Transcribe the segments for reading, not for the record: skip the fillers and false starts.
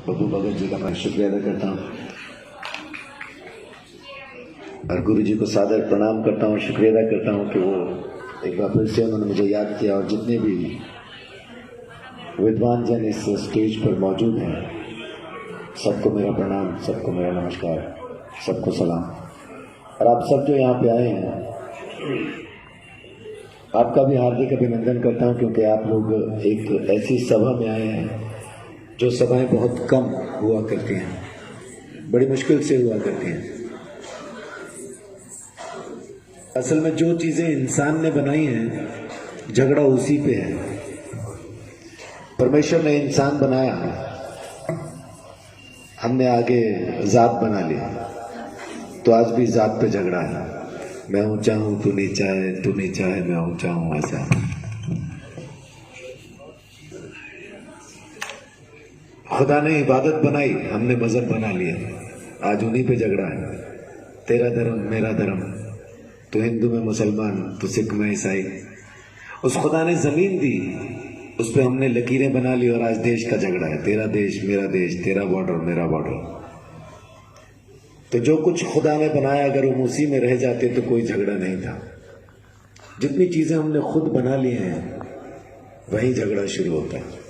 बब्बू भगत जी का मैं शुक्रिया अदा करता हूँ और गुरु जी को सादर प्रणाम करता हूँ, शुक्रिया अदा करता हूँ कि वो एक बार फिर से उन्होंने मुझे याद किया। और जितने भी विद्वान जन इस स्टेज पर मौजूद हैं, सबको मेरा प्रणाम, सबको मेरा नमस्कार, सबको सलाम। और आप सब जो यहाँ पे आए हैं, आपका भी हार्दिक अभिनंदन करता हूँ, क्योंकि आप लोग एक ऐसी सभा में आए हैं जो सभाएं बहुत कम हुआ करती हैं, बड़ी मुश्किल से हुआ करती हैं। असल में जो चीजें इंसान ने बनाई हैं, झगड़ा उसी पे है। परमेश्वर ने इंसान बनाया, हमने आगे जात बना ली, तो आज भी जात पे झगड़ा है। मैं ऊंचा हूं, तू नीचा है, तू नीचा है, मैं ऊंचा हूं, ऐसा। खुदा ने इबादत बनाई, हमने मजहब बना लिया, आज उन्हीं पे झगड़ा है। तेरा धर्म मेरा धर्म, तू हिंदू में मुसलमान, तू सिख में ईसाई। उस खुदा ने जमीन दी, उस पे हमने लकीरें बना ली और आज देश का झगड़ा है। तेरा देश मेरा देश, तेरा बॉर्डर मेरा बॉर्डर। तो जो कुछ खुदा ने बनाया, अगर हम उसी में रह जाते तो कोई झगड़ा नहीं था। जितनी चीजें हमने खुद बना ली हैं, वहीं झगड़ा शुरू होता है।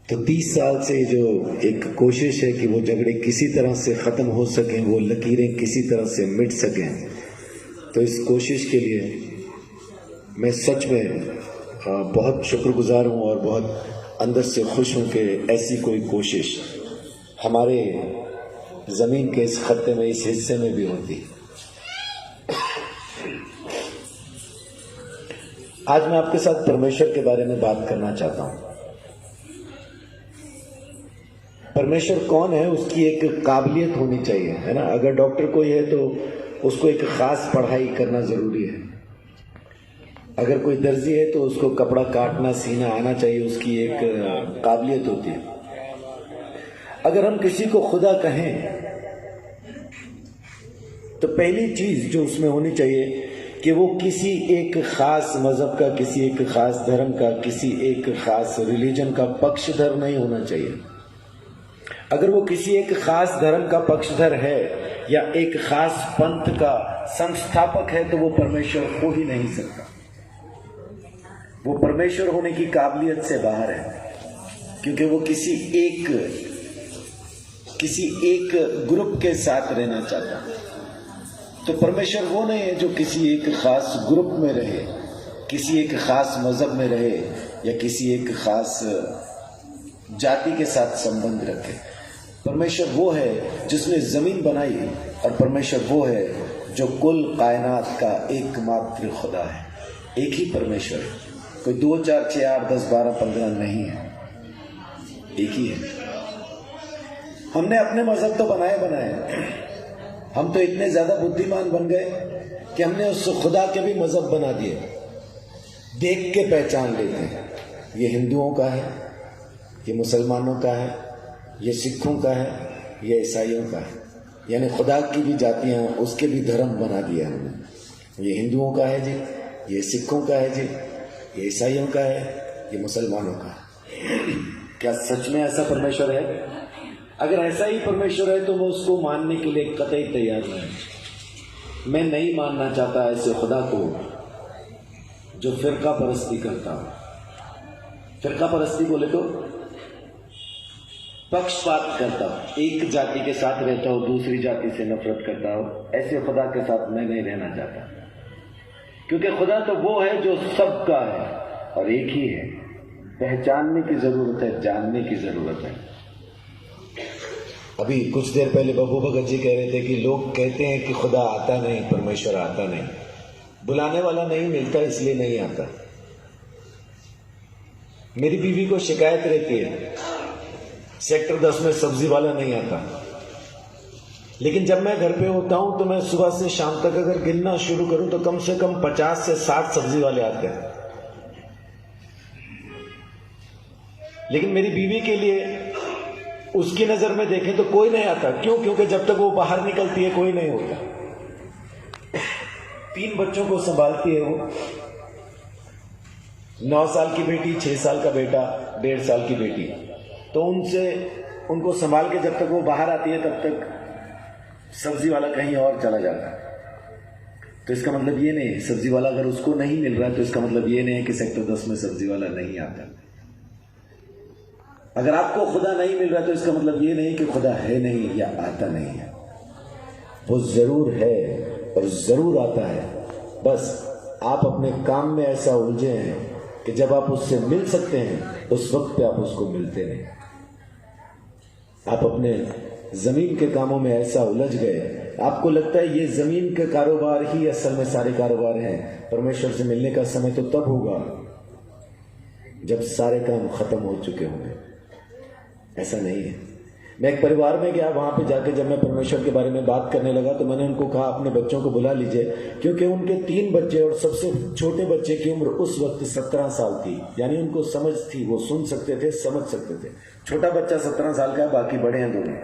तो 30 साल से जो एक कोशिश है कि वो झगड़े किसी तरह से खत्म हो सकें, वो लकीरें किसी तरह से मिट सकें, तो इस कोशिश के लिए मैं सच में बहुत शुक्रगुजार हूँ और बहुत अंदर से खुश हूँ कि ऐसी कोई कोशिश हमारे जमीन के इस खत्ते में, इस हिस्से में भी होती। आज मैं आपके साथ परमेश्वर के बारे में बात करना चाहता हूं। परमेश्वर कौन है, उसकी एक काबिलियत होनी चाहिए, है ना। अगर डॉक्टर कोई है तो उसको एक खास पढ़ाई करना जरूरी है। अगर कोई दर्जी है तो उसको कपड़ा काटना सीना आना चाहिए, उसकी एक काबिलियत होती है। अगर हम किसी को खुदा कहें तो पहली चीज जो उसमें होनी चाहिए कि वो किसी एक खास मजहब का, किसी एक खास धर्म का, किसी एक खास रिलीजन का पक्षधर नहीं होना चाहिए। अगर वो किसी एक खास धर्म का पक्षधर है या एक खास पंथ का संस्थापक है तो वो परमेश्वर हो ही नहीं सकता। वो परमेश्वर होने की काबिलियत से बाहर है, क्योंकि वो किसी एक ग्रुप के साथ रहना चाहता है। तो परमेश्वर वो नहीं है जो किसी एक खास ग्रुप में रहे, किसी एक खास मजहब में रहे या किसी एक खास जाति के साथ संबंध रखे। परमेश्वर वो है जिसने जमीन बनाई, और परमेश्वर वो है जो कुल कायनात का एकमात्र खुदा है। एक ही परमेश्वर है, कोई 2 4 6 8 10 12 15 नहीं है, एक ही है। हमने अपने मजहब तो बनाए, हम तो इतने ज्यादा बुद्धिमान बन गए कि हमने उस खुदा के भी मजहब बना दिए। देख के पहचान लेते हैं, ये हिंदुओं का है, ये मुसलमानों का है, ये सिखों का है, ये ईसाइयों का है। यानी खुदा की भी जातियां, उसके भी धर्म बना दिया हमने। ये हिंदुओं का है जी, ये सिखों का है जी, ये ईसाइयों का है, ये मुसलमानों का है। क्या सच में ऐसा परमेश्वर है? अगर ऐसा ही परमेश्वर है तो मैं उसको मानने के लिए कतई तैयार नहीं। मैं नहीं मानना चाहता ऐसे खुदा को जो फिरका परस्ती करता हो। फिरका परस्ती बोले तो पक्षपात करता हो, एक जाति के साथ रहता हो, दूसरी जाति से नफरत करता हो। ऐसे खुदा के साथ मैं नहीं रहना चाहता, क्योंकि खुदा तो वो है जो सबका है और एक ही है। पहचानने की जरूरत है, जानने की जरूरत है। अभी कुछ देर पहले बब्बू भगत जी कह रहे थे कि लोग कहते हैं कि खुदा आता नहीं, परमेश्वर आता नहीं, बुलाने वाला नहीं मिलता इसलिए नहीं आता। मेरी बीवी को शिकायत रहती है, सेक्टर 10 में सब्जी वाला नहीं आता। लेकिन जब मैं घर पे होता हूं तो मैं सुबह से शाम तक अगर गिनना शुरू करूं तो कम से कम 50 से 60 सब्जी वाले आते हैं। लेकिन मेरी बीवी के लिए, उसकी नजर में देखें तो कोई नहीं आता। क्यों? क्योंकि जब तक वो बाहर निकलती है कोई नहीं होता। 3 बच्चों को संभालती है वो, 9 साल की बेटी, 6 साल का बेटा, 1.5 साल की बेटी। तो उनको संभाल के जब तक वो बाहर आती है तब तक सब्जी वाला कहीं और चला जाता है। तो इसका मतलब ये नहीं है, सब्जी वाला अगर उसको नहीं मिल रहा है तो इसका मतलब ये नहीं है कि सेक्टर 10 में सब्जी वाला नहीं आता। अगर आपको खुदा नहीं मिल रहा है तो इसका मतलब ये नहीं कि खुदा है नहीं या आता नहीं है। वो जरूर है और जरूर आता है, बस आप अपने काम में ऐसा उलझे हैं कि जब आप उससे मिल सकते हैं उस वक्त पे आप उसको मिलते नहीं। आप अपने जमीन के कामों में ऐसा उलझ गए, आपको लगता है ये जमीन के कारोबार ही असल में सारे कारोबार हैं। परमेश्वर से मिलने का समय तो तब होगा जब सारे काम खत्म हो चुके होंगे। ऐसा नहीं है। मैं एक परिवार में गया, वहां पे जाके जब मैं परमेश्वर के बारे में बात करने लगा तो मैंने उनको कहा अपने बच्चों को बुला लीजिए, क्योंकि उनके 3 बच्चे और सबसे छोटे बच्चे की उम्र उस वक्त 17 साल थी। यानी उनको समझ थी, वो सुन सकते थे, समझ सकते थे। छोटा बच्चा 17 साल का है, बाकी बड़े हैं दोनों।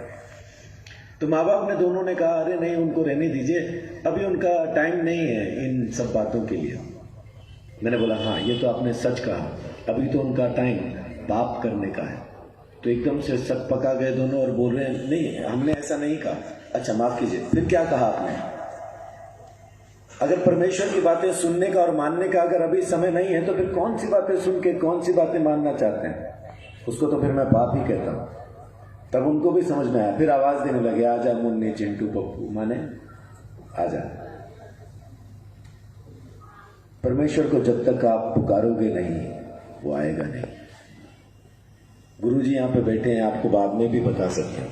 तो माँ बाप ने दोनों ने कहा अरे नहीं, उनको रहने दीजिए, अभी उनका टाइम नहीं है इन सब बातों के लिए। मैंने बोला हाँ ये तो आपने सच कहा, अभी तो उनका टाइम पाप करने का है। तो एकदम से सक पका गए दोनों और बोल रहे हैं नहीं हमने ऐसा नहीं कहा। अच्छा माफ कीजिए, फिर क्या कहा आपने? अगर परमेश्वर की बातें सुनने का और मानने का अगर अभी समय नहीं है तो फिर कौन सी बातें सुन के कौन सी बातें मानना चाहते हैं? उसको तो फिर मैं पाप ही कहता हूं। तब उनको भी समझ में आया, फिर आवाज देने लगे आजा मुन्नी चिंटू पप्पू, माने आजा। परमेश्वर को जब तक आप पुकारोगे नहीं वो आएगा नहीं। गुरुजी यहाँ पे बैठे हैं, आपको बाद में भी बता सकते हैं,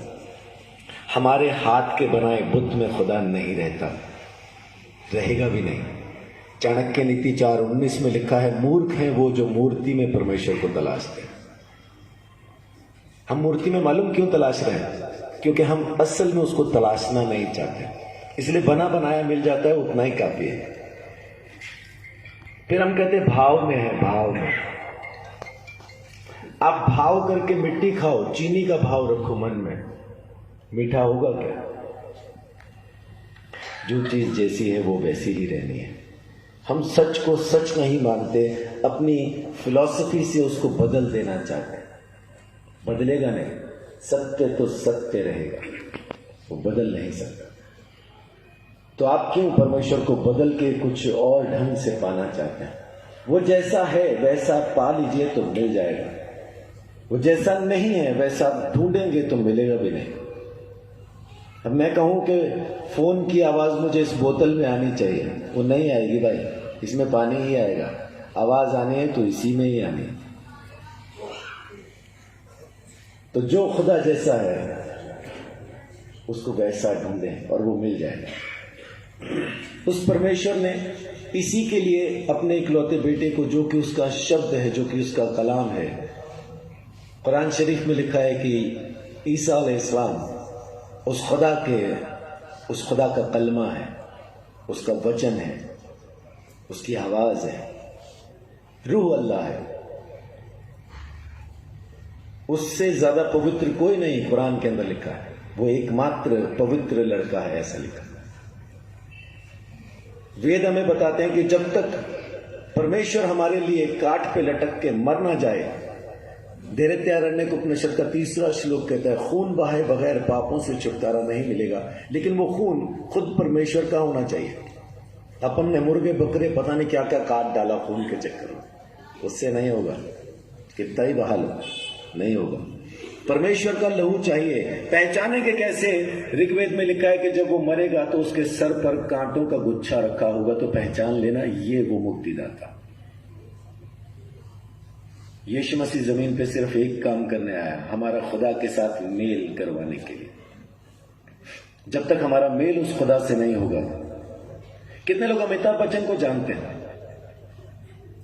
हमारे हाथ के बनाए बुत में खुदा नहीं रहता, रहेगा भी नहीं। चाणक्य नीति 4:19 में लिखा है मूर्ख हैं वो जो मूर्ति में परमेश्वर को तलाशते हैं। हम मूर्ति में मालूम क्यों तलाश रहे हैं? क्योंकि हम असल में उसको तलाशना नहीं चाहते, इसलिए बना बनाया मिल जाता है, उतना ही काफी है। फिर हम कहते हैं भाव में है, भाव में। आप भाव करके मिट्टी खाओ, चीनी का भाव रखो मन में, मीठा होगा क्या? जो चीज जैसी है वो वैसी ही रहनी है। हम सच को सच नहीं मानते, अपनी फिलॉसफी से उसको बदल देना चाहते हैं। बदलेगा नहीं, सत्य तो सत्य रहेगा, वो बदल नहीं सकता। तो आप क्यों परमेश्वर को बदल के कुछ और ढंग से पाना चाहते हैं? वो जैसा है वैसा पा लीजिए तो मिल जाएगा, वो जैसा नहीं है वैसा ढूंढेंगे तो मिलेगा भी नहीं। अब मैं कहूं कि फोन की आवाज मुझे इस बोतल में आनी चाहिए, वो नहीं आएगी भाई, इसमें पानी ही आएगा। आवाज आनी है तो इसी में ही आनी है। तो जो खुदा जैसा है उसको वैसा ढूंढें और वो मिल जाएगा। उस परमेश्वर ने इसी के लिए अपने इकलौते बेटे को, जो कि उसका शब्द है, जो कि उसका कलाम है, कुरान शरीफ में लिखा है कि ईसा अलैहिस्सलाम उस खुदा का कलमा है, उसका वचन है, उसकी आवाज है, रूह अल्लाह है। उससे ज्यादा पवित्र कोई नहीं कुरान के अंदर लिखा है, वो एकमात्र पवित्र लड़का है, ऐसा लिखा है। वेद हमें बताते हैं कि जब तक परमेश्वर हमारे लिए काठ पे लटक के मर ना जाए, दैत्यारण्यक उपनिषद का 3रा श्लोक कहता है खून बहाए बगैर पापों से छुटकारा नहीं मिलेगा। लेकिन वो खून खुद परमेश्वर का होना चाहिए। अपन ने मुर्गे बकरे पता नहीं क्या क्या काट डाला खून के चक्कर में, उससे नहीं होगा, कितना ही बहा लो नहीं होगा। परमेश्वर का लहू चाहिए। पहचाने के कैसे? ऋग्वेद में लिखा है कि जब वो मरेगा तो उसके सर पर कांटों का गुच्छा रखा होगा, तो पहचान लेना ये वो मुक्तिदाता। यीशु मसीह जमीन पे सिर्फ एक काम करने आया, हमारा खुदा के साथ मेल करवाने के लिए। जब तक हमारा मेल उस खुदा से नहीं होगा। कितने लोग अमिताभ बच्चन को जानते हैं?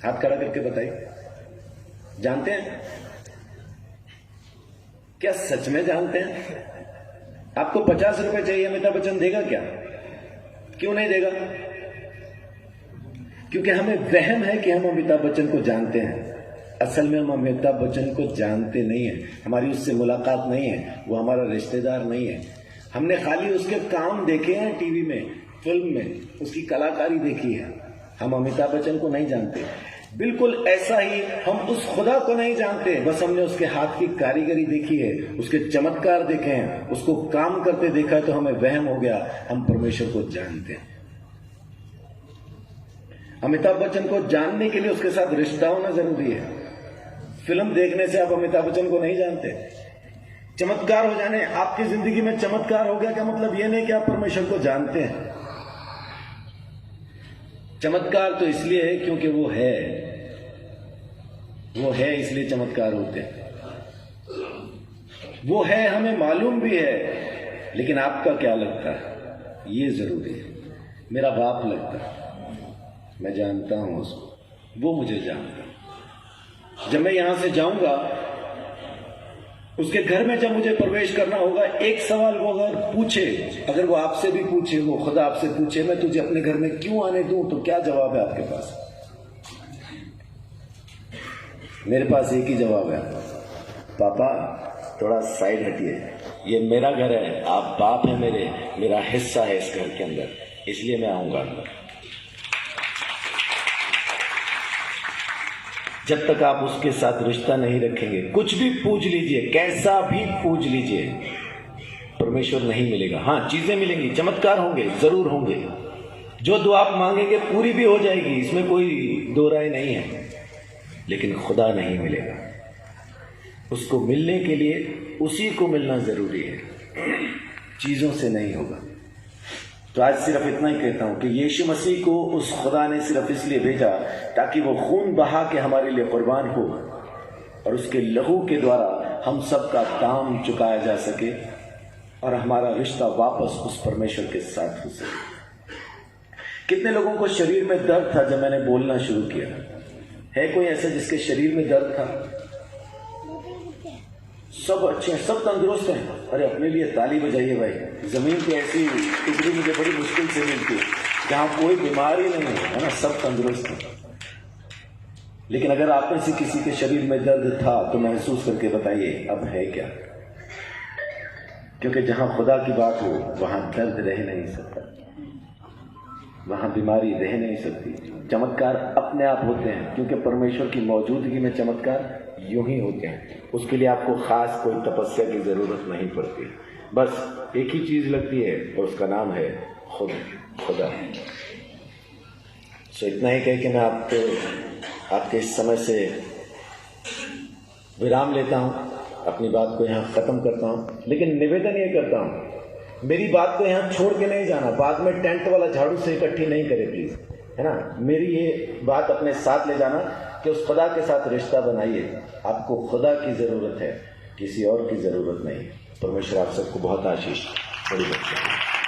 हाथ खड़ा करके बताइए, जानते हैं? क्या सच में जानते हैं? आपको 50 रुपए चाहिए, अमिताभ बच्चन देगा क्या? क्यों नहीं देगा? क्योंकि हमें वहम है कि हम अमिताभ बच्चन को जानते हैं। असल में हम अमिताभ बच्चन को जानते नहीं है, हमारी उससे मुलाकात नहीं है, वो हमारा रिश्तेदार नहीं है। हमने खाली उसके काम देखे हैं टीवी में, फिल्म में, उसकी कलाकारी देखी है। हम अमिताभ बच्चन को नहीं जानते। बिल्कुल ऐसा ही हम उस खुदा को नहीं जानते, बस हमने उसके हाथ की कारीगरी देखी है, उसके चमत्कार देखे हैं, उसको काम करते देखा है, तो हमें वहम हो गया हम परमेश्वर को जानते हैं। अमिताभ बच्चन को जानने के लिए उसके साथ रिश्ता होना जरूरी है। फिल्म देखने से आप अमिताभ बच्चन को नहीं जानते। चमत्कार हो जाने, आपकी जिंदगी में चमत्कार हो गया क्या मतलब ये नहीं कि आप परमेश्वर को जानते हैं। चमत्कार तो इसलिए है क्योंकि वो है इसलिए चमत्कार होते हैं। वो है हमें मालूम भी है, लेकिन आपका क्या लगता है ये जरूरी है। मेरा बाप लगता है, मैं जानता हूं उसको, वो मुझे जानता है। जब मैं यहां से जाऊंगा, उसके घर में जब मुझे प्रवेश करना होगा, एक सवाल वो अगर पूछे, अगर वो आपसे भी पूछे, वो खुदा आपसे पूछे मैं तुझे अपने घर में क्यों आने दूं, तो क्या जवाब है आपके पास? मेरे पास एक ही जवाब है, पापा थोड़ा साइड हटिए, ये मेरा घर है, आप बाप है मेरा हिस्सा है इस घर के अंदर, इसलिए मैं आऊंगा अंदर। जब तक आप उसके साथ रिश्ता नहीं रखेंगे, कुछ भी पूछ लीजिए, कैसा भी पूछ लीजिए, परमेश्वर नहीं मिलेगा। हाँ, चीजें मिलेंगी, चमत्कार होंगे, जरूर होंगे, जो दुआ आप मांगेंगे पूरी भी हो जाएगी, इसमें कोई दो राय नहीं है, लेकिन खुदा नहीं मिलेगा। उसको मिलने के लिए उसी को मिलना जरूरी है, चीजों से नहीं होगा। तो आज सिर्फ इतना ही कहता हूं कि यीशु मसीह को उस खुदा ने सिर्फ इसलिए भेजा ताकि वो खून बहा के हमारे लिए कुर्बान हो और उसके लहू के द्वारा हम सबका दाम चुकाया जा सके और हमारा रिश्ता वापस उस परमेश्वर के साथ हो सके। कितने लोगों को शरीर में दर्द था जब मैंने बोलना शुरू किया? है कोई ऐसा जिसके शरीर में दर्द था? सब अच्छे हैं, सब तंदुरुस्त हैं। अरे अपने लिए ताली बजाइए भाई। जमीन की ऐसी टुकड़ी मुझे बड़ी मुश्किल से मिलती है जहां कोई बीमारी नहीं है ना, सब तंदुरुस्त है। लेकिन अगर आप में से किसी के शरीर में दर्द था तो महसूस करके बताइए अब है क्या? क्योंकि जहां खुदा की बात हो वहां दर्द रह नहीं सकता, वहां बीमारी रह नहीं सकती। चमत्कार अपने आप होते हैं क्योंकि परमेश्वर की मौजूदगी में चमत्कार यूं ही होते हैं। उसके लिए आपको खास कोई तपस्या की जरूरत नहीं पड़ती, बस एक ही चीज लगती है और उसका नाम है खुदा। सो इतना ही कह के मैं आपके इस समय से विराम लेता हूं, अपनी बात को यहाँ खत्म करता हूं। लेकिन निवेदन ये करता हूं, मेरी बात को यहाँ छोड़ के नहीं जाना, बाद में टेंट वाला झाड़ू से इकट्ठी नहीं करे प्लीज, है ना। मेरी ये बात अपने साथ ले जाना कि उस खुदा के साथ रिश्ता बनाइए। आपको खुदा की जरूरत है, किसी और की जरूरत नहीं। परमेश्वर आप सबको बहुत आशीष बड़ी बख्शे।